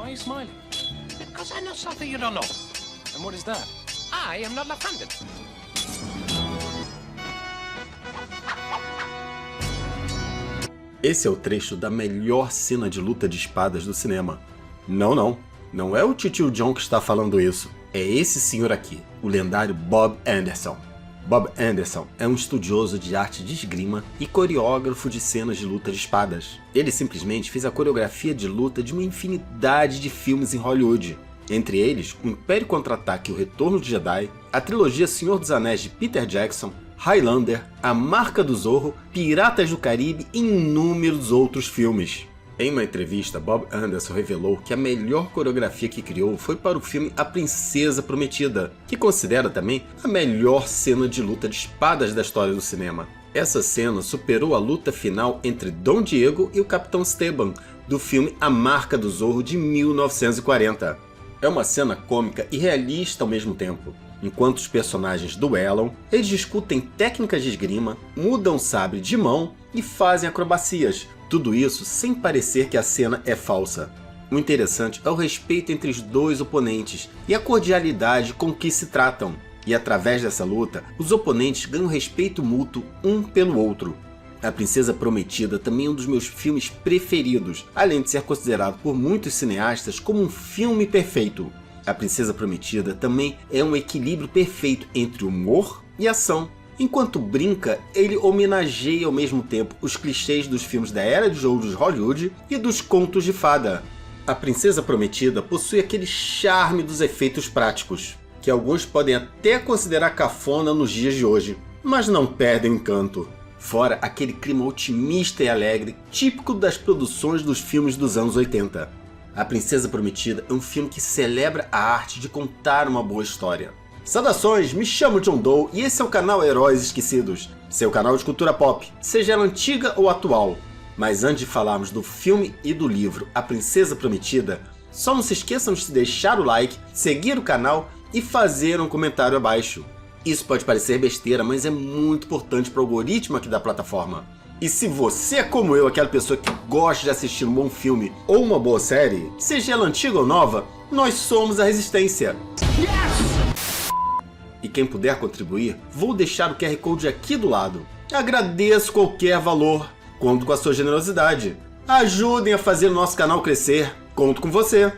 Why are you smiling? Because I know something you don't know. And what is that? I am not left-handed. Esse é o trecho da melhor cena de luta de espadas do cinema. Não é o tio John que está falando isso. É esse senhor aqui, o lendário Bob Anderson. Bob Anderson é um estudioso de arte de esgrima e coreógrafo de cenas de luta de espadas. Ele simplesmente fez a coreografia de luta de uma infinidade de filmes em Hollywood. Entre eles, O Império Contra-Ataque e O Retorno de Jedi, a trilogia Senhor dos Anéis de Peter Jackson, Highlander, A Marca do Zorro, Piratas do Caribe e inúmeros outros filmes. Em uma entrevista, Bob Anderson revelou que a melhor coreografia que criou foi para o filme A Princesa Prometida, que considera também a melhor cena de luta de espadas da história do cinema. Essa cena superou a luta final entre Dom Diego e o Capitão Esteban, do filme A Marca do Zorro de 1940. É uma cena cômica e realista ao mesmo tempo. Enquanto os personagens duelam, eles discutem técnicas de esgrima, mudam sabre de mão e fazem acrobacias. Tudo isso sem parecer que a cena é falsa. O interessante é o respeito entre os dois oponentes e a cordialidade com que se tratam. E através dessa luta, os oponentes ganham respeito mútuo um pelo outro. A Princesa Prometida também é um dos meus filmes preferidos, além de ser considerado por muitos cineastas como um filme perfeito. A Princesa Prometida também é um equilíbrio perfeito entre humor e ação. Enquanto brinca, ele homenageia ao mesmo tempo os clichês dos filmes da Era de Ouro de Hollywood e dos contos de fada. A Princesa Prometida possui aquele charme dos efeitos práticos, que alguns podem até considerar cafona nos dias de hoje, mas não perdem o encanto. Fora aquele clima otimista e alegre, típico das produções dos filmes dos anos 80. A Princesa Prometida é um filme que celebra a arte de contar uma boa história. Saudações, me chamo John Doe e esse é o canal Heróis Esquecidos, seu canal de cultura pop, seja ela antiga ou atual. Mas antes de falarmos do filme e do livro A Princesa Prometida, só não se esqueçam de deixar o like, seguir o canal e fazer um comentário abaixo. Isso pode parecer besteira, mas é muito importante para o algoritmo aqui da plataforma. E se você é como eu, aquela pessoa que gosta de assistir um bom filme ou uma boa série, seja ela antiga ou nova, nós somos a Resistência. E quem puder contribuir, vou deixar o QR Code aqui do lado. Agradeço qualquer valor, conto com a sua generosidade. Ajudem a fazer o nosso canal crescer, conto com você.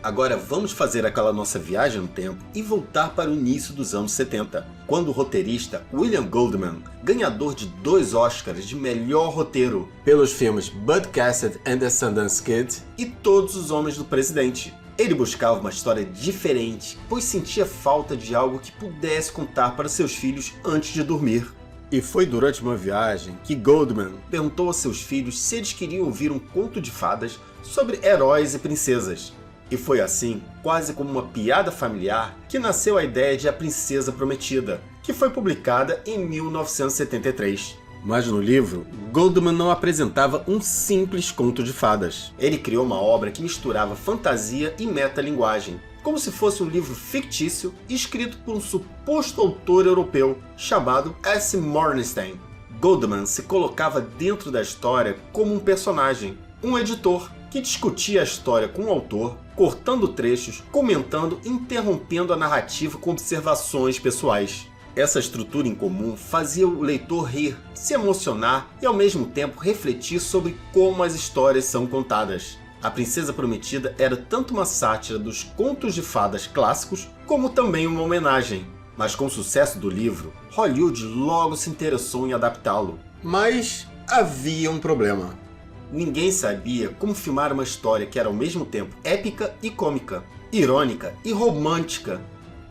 Agora vamos fazer aquela nossa viagem no tempo e voltar para o início dos anos 70, quando o roteirista William Goldman, ganhador de 2 Oscars de melhor roteiro pelos filmes Bud Cassidy and the Sundance Kid e Todos os Homens do Presidente. Ele buscava uma história diferente, pois sentia falta de algo que pudesse contar para seus filhos antes de dormir. E foi durante uma viagem que Goldman perguntou a seus filhos se eles queriam ouvir um conto de fadas sobre heróis e princesas. E foi assim, quase como uma piada familiar, que nasceu a ideia de A Princesa Prometida, que foi publicada em 1973. Mas no livro, Goldman não apresentava um simples conto de fadas. Ele criou uma obra que misturava fantasia e metalinguagem, como se fosse um livro fictício escrito por um suposto autor europeu chamado S. Morgenstern. Goldman se colocava dentro da história como um personagem, um editor, que discutia a história com o autor, cortando trechos, comentando e interrompendo a narrativa com observações pessoais. Essa estrutura em comum fazia o leitor rir, se emocionar e ao mesmo tempo refletir sobre como as histórias são contadas. A Princesa Prometida era tanto uma sátira dos contos de fadas clássicos, como também uma homenagem. Mas com o sucesso do livro, Hollywood logo se interessou em adaptá-lo. Mas havia um problema. Ninguém sabia como filmar uma história que era ao mesmo tempo épica e cômica, irônica e romântica.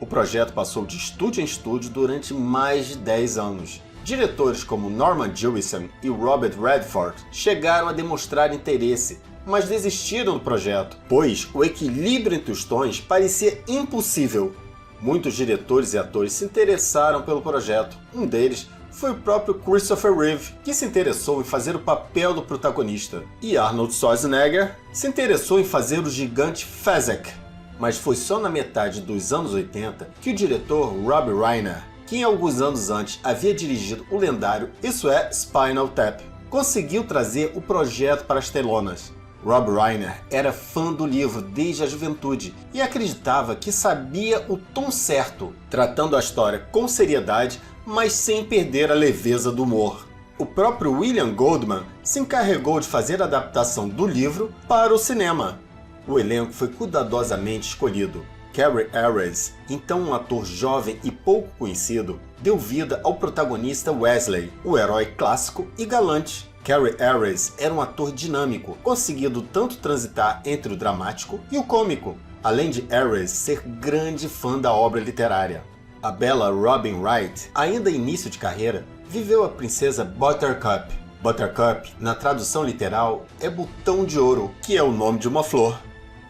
O projeto passou de estúdio em estúdio durante mais de 10 anos. Diretores como Norman Jewison e Robert Redford chegaram a demonstrar interesse, mas desistiram do projeto, pois o equilíbrio entre os tons parecia impossível. Muitos diretores e atores se interessaram pelo projeto. Um deles foi o próprio Christopher Reeve, que se interessou em fazer o papel do protagonista. E Arnold Schwarzenegger se interessou em fazer o gigante Fezzik. Mas foi só na metade dos anos 80 que o diretor Rob Reiner, que alguns anos antes havia dirigido o lendário Isso é Spinal Tap, conseguiu trazer o projeto para as telonas. Rob Reiner era fã do livro desde a juventude e acreditava que sabia o tom certo, tratando a história com seriedade, mas sem perder a leveza do humor. O próprio William Goldman se encarregou de fazer a adaptação do livro para o cinema. O elenco foi cuidadosamente escolhido. Cary Elwes, então um ator jovem e pouco conhecido, deu vida ao protagonista Wesley, o herói clássico e galante. Cary Elwes era um ator dinâmico, conseguindo tanto transitar entre o dramático e o cômico, além de Elwes ser grande fã da obra literária. A bela Robin Wright, ainda em início de carreira, viveu a princesa Buttercup. Buttercup, na tradução literal, é botão de ouro, que é o nome de uma flor.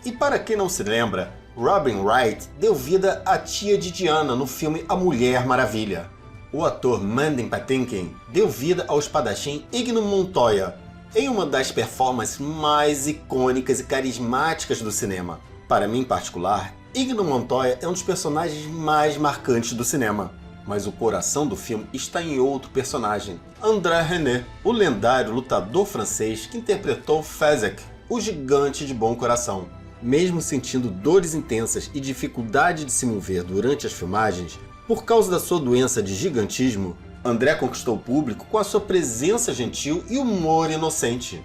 E para quem não se lembra, Robin Wright deu vida à tia de Diana no filme A Mulher Maravilha. O ator Mandy Patinkin deu vida ao espadachim Inigo Montoya em uma das performances mais icônicas e carismáticas do cinema. Para mim em particular, Inigo Montoya é um dos personagens mais marcantes do cinema. Mas o coração do filme está em outro personagem, André René, o lendário lutador francês que interpretou Fezek, o gigante de bom coração. Mesmo sentindo dores intensas e dificuldade de se mover durante as filmagens, por causa da sua doença de gigantismo, André conquistou o público com a sua presença gentil e humor inocente.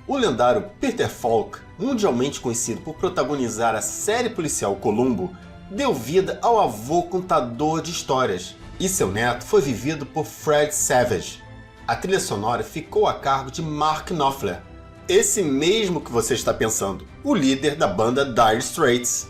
O lendário Peter Falk, mundialmente conhecido por protagonizar a série policial Columbo, deu vida ao avô contador de histórias, e seu neto foi vivido por Fred Savage. A trilha sonora ficou a cargo de Mark Knopfler, esse mesmo que você está pensando, o líder da banda Dire Straits.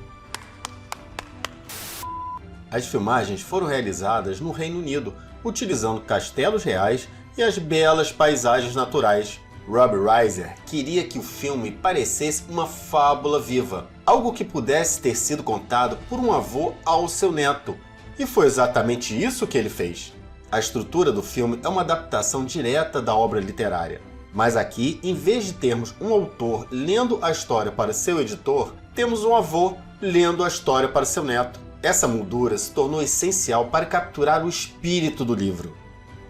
As filmagens foram realizadas no Reino Unido, utilizando castelos reais e as belas paisagens naturais. Rob Reiser queria que o filme parecesse uma fábula viva, algo que pudesse ter sido contado por um avô ao seu neto, e foi exatamente isso que ele fez. A estrutura do filme é uma adaptação direta da obra literária. Mas aqui, em vez de termos um autor lendo a história para seu editor, temos um avô lendo a história para seu neto. Essa moldura se tornou essencial para capturar o espírito do livro.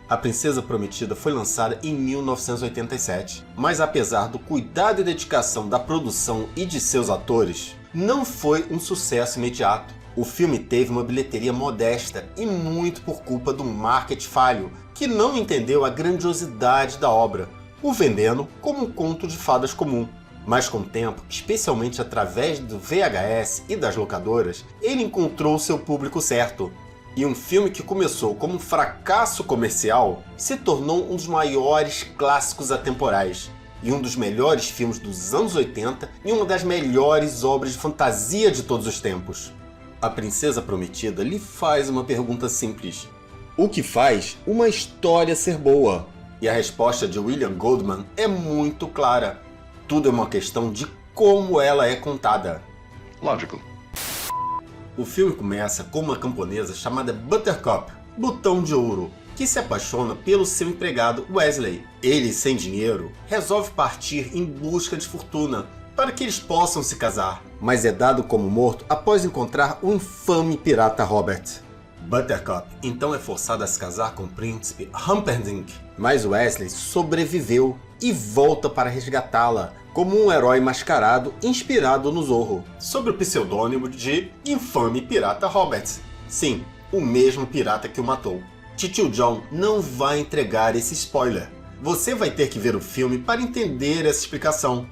A Princesa Prometida foi lançada em 1987, mas apesar do cuidado e dedicação da produção e de seus atores, não foi um sucesso imediato. O filme teve uma bilheteria modesta e muito por culpa do marketing falho, que não entendeu a grandiosidade da obra, o vendendo como um conto de fadas comum. Mas com o tempo, especialmente através do VHS e das locadoras, ele encontrou seu público certo. E um filme que começou como um fracasso comercial se tornou um dos maiores clássicos atemporais, e um dos melhores filmes dos anos 80 e uma das melhores obras de fantasia de todos os tempos. A Princesa Prometida lhe faz uma pergunta simples: o que faz uma história ser boa? E a resposta de William Goldman é muito clara. Tudo é uma questão de como ela é contada. Logical. O filme começa com uma camponesa chamada Buttercup, botão de ouro, que se apaixona pelo seu empregado Wesley. Ele, sem dinheiro, resolve partir em busca de fortuna para que eles possam se casar, mas é dado como morto após encontrar o infame pirata Robert. Buttercup então é forçada a se casar com o príncipe Humperdinck, mas Wesley sobreviveu e volta para resgatá-la como um herói mascarado inspirado no Zorro, sob o pseudônimo de Infame Pirata Robert. Sim, o mesmo pirata que o matou. Titio John não vai entregar esse spoiler. Você vai ter que ver o filme para entender essa explicação.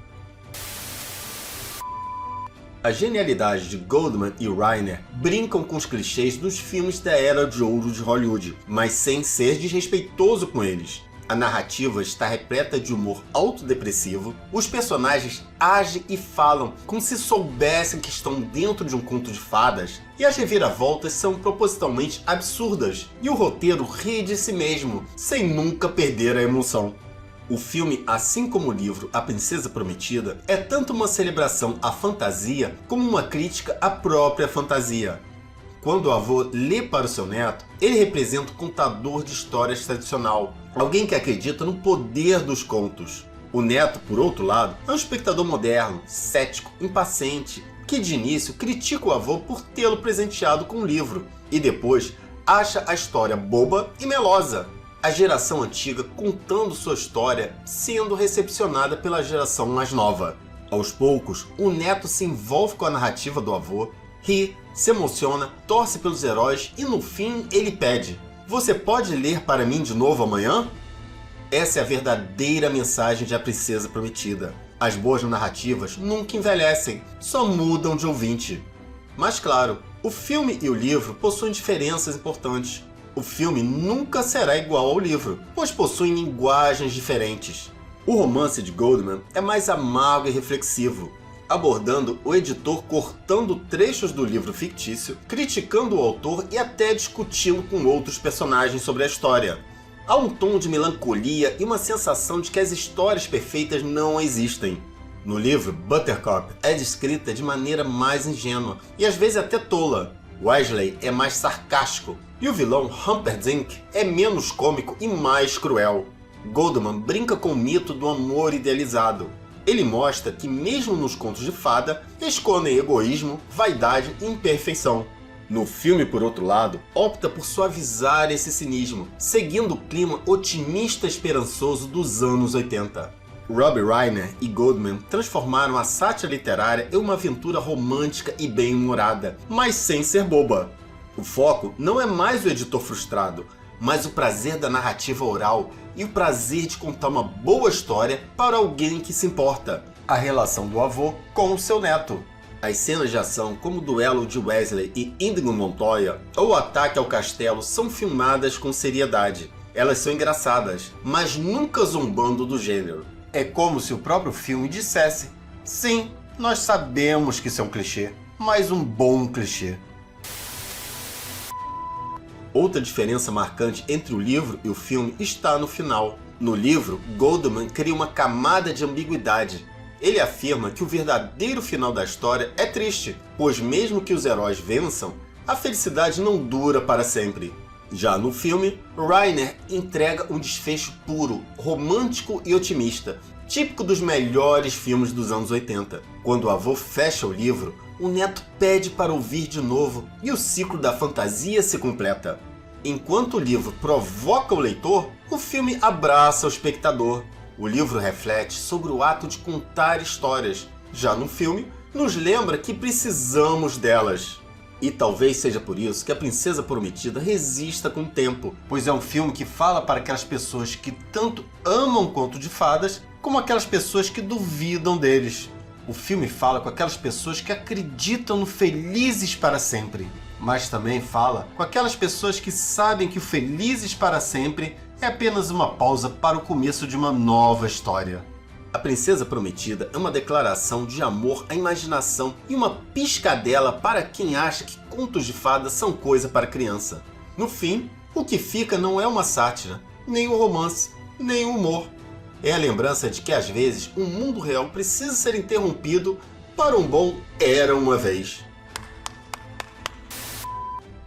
A genialidade de Goldman e Reiner brincam com os clichês dos filmes da Era de Ouro de Hollywood, mas sem ser desrespeitoso com eles. A narrativa está repleta de humor autodepressivo, os personagens agem e falam como se soubessem que estão dentro de um conto de fadas, e as reviravoltas são propositalmente absurdas, e o roteiro ri de si mesmo, sem nunca perder a emoção. O filme, assim como o livro A Princesa Prometida, é tanto uma celebração à fantasia como uma crítica à própria fantasia. Quando o avô lê para o seu neto, ele representa o contador de histórias tradicional, alguém que acredita no poder dos contos. O neto, por outro lado, é um espectador moderno, cético, impaciente, que de início critica o avô por tê-lo presenteado com um livro, e depois acha a história boba e melosa. A geração antiga contando sua história sendo recepcionada pela geração mais nova. Aos poucos, o neto se envolve com a narrativa do avô, ri, se emociona, torce pelos heróis e no fim ele pede: "Você pode ler para mim de novo amanhã?" Essa é a verdadeira mensagem de A Princesa Prometida. As boas narrativas nunca envelhecem, só mudam de ouvinte. Mas claro, o filme e o livro possuem diferenças importantes. O filme nunca será igual ao livro, pois possuem linguagens diferentes. O romance de Goldman é mais amargo e reflexivo, abordando o editor cortando trechos do livro fictício, criticando o autor e até discutindo com outros personagens sobre a história. Há um tom de melancolia e uma sensação de que as histórias perfeitas não existem. No livro, Buttercup é descrita de maneira mais ingênua e às vezes até tola. Weasley é mais sarcástico e o vilão Humperdinck é menos cômico e mais cruel. Goldman brinca com o mito do amor idealizado. Ele mostra que mesmo nos contos de fada, escondem egoísmo, vaidade e imperfeição. No filme, por outro lado, opta por suavizar esse cinismo, seguindo o clima otimista e esperançoso dos anos 80. Rob Reiner e Goldman transformaram a sátira literária em uma aventura romântica e bem-humorada, mas sem ser boba. O foco não é mais o editor frustrado, mas o prazer da narrativa oral e o prazer de contar uma boa história para alguém que se importa. A relação do avô com o seu neto. As cenas de ação, como o duelo de Weasley e Inigo Montoya ou o ataque ao castelo, são filmadas com seriedade. Elas são engraçadas, mas nunca zombando do gênero. É como se o próprio filme dissesse: sim, nós sabemos que isso é um clichê, mas um bom clichê. Outra diferença marcante entre o livro e o filme está no final. No livro, Goldman cria uma camada de ambiguidade. Ele afirma que o verdadeiro final da história é triste, pois mesmo que os heróis vençam, a felicidade não dura para sempre. Já no filme, Reiner entrega um desfecho puro, romântico e otimista, típico dos melhores filmes dos anos 80. Quando o avô fecha o livro, o neto pede para ouvir de novo e o ciclo da fantasia se completa. Enquanto o livro provoca o leitor, o filme abraça o espectador. O livro reflete sobre o ato de contar histórias. Já no filme, nos lembra que precisamos delas. E talvez seja por isso que A Princesa Prometida resista com o tempo, pois é um filme que fala para aquelas pessoas que tanto amam conto de fadas, como aquelas pessoas que duvidam deles. O filme fala com aquelas pessoas que acreditam no felizes para sempre, mas também fala com aquelas pessoas que sabem que o felizes para sempre é apenas uma pausa para o começo de uma nova história. A Princesa Prometida é uma declaração de amor à imaginação e uma piscadela para quem acha que contos de fadas são coisa para criança. No fim, o que fica não é uma sátira, nem um romance, nem um humor. É a lembrança de que às vezes o mundo real precisa ser interrompido para um bom era uma vez.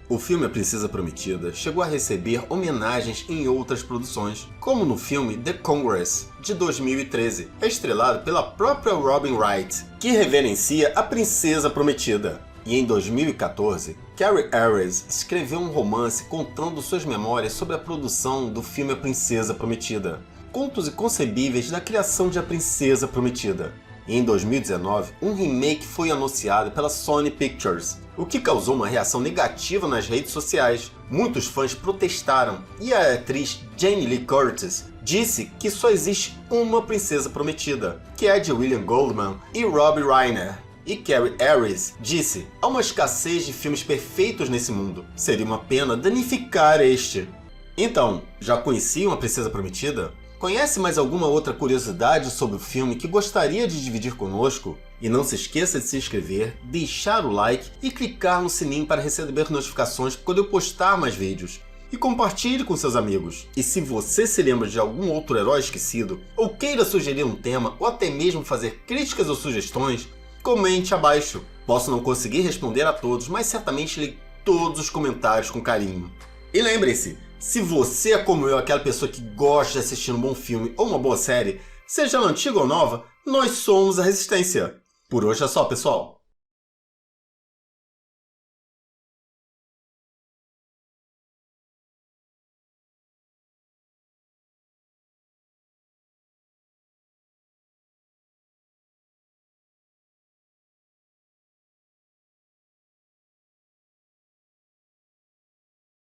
O filme A Princesa Prometida chegou a receber homenagens em outras produções, como no filme The Congress, de 2013, estrelado pela própria Robin Wright, que reverencia a Princesa Prometida. E em 2014, Carrie Elwes escreveu um romance contando suas memórias sobre a produção do filme A Princesa Prometida, contos inconcebíveis da criação de A Princesa Prometida. E em 2019, um remake foi anunciado pela Sony Pictures, o que causou uma reação negativa nas redes sociais. Muitos fãs protestaram e a atriz Jamie Lee Curtis disse que só existe uma Princesa Prometida, que é a de William Goldman e Rob Reiner. E Carrie Elwes disse: há uma escassez de filmes perfeitos nesse mundo, seria uma pena danificar este. Então, já conheciam A Princesa Prometida? Conhece mais alguma outra curiosidade sobre o filme que gostaria de dividir conosco? E não se esqueça de se inscrever, deixar o like e clicar no sininho para receber notificações quando eu postar mais vídeos. E compartilhe com seus amigos. E se você se lembra de algum outro herói esquecido, ou queira sugerir um tema, ou até mesmo fazer críticas ou sugestões, comente abaixo. Posso não conseguir responder a todos, mas certamente leio todos os comentários com carinho. E lembre-se, se você é como eu, aquela pessoa que gosta de assistir um bom filme ou uma boa série, seja ela antiga ou nova, nós somos a Resistência. Por hoje é só, pessoal.